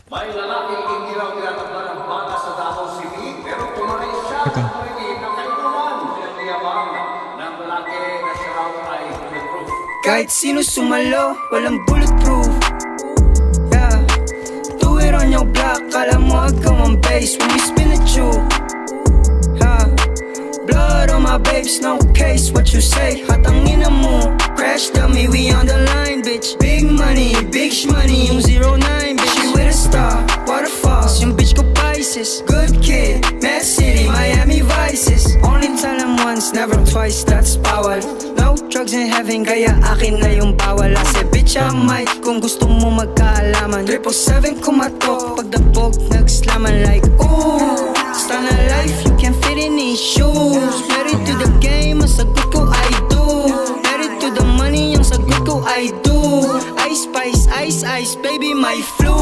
May lalaking hindi raw tinatabla ng bata sa Davao City, pero tumaray siya Ito. sa parinig ng kainuman. Pinagmayabang ng lalaki na siya raw ay bulletproof. Kahit sino sumalo, walang bulletproof. Yeah, do it on your block, kala mo ikaw ang base when we spin at you. Yeah, blood on my babes, no case, what you say, hatang ina mo. Crash dummy, we on the line, bitch. Big money, big shmoney, yung 09, bitch. She with a star, waterfalls, yung bitch ko Pisces. Good kid, Mad City, Miami Vices. Only tell them once, never twice, that's bawal. No drugs in heaven, kaya akin na yung bawal. I said, bitch, I might, kung gusto mo magkaalaman. 777 kumatok, pagdabog, nagslaman like, ooh. Star na life, you can fit in these shoes. Married to the game, ang sagot ko, I do. Married to the money, ang sagot ko, I do. Ice spice, ice, ice, baby, my flu.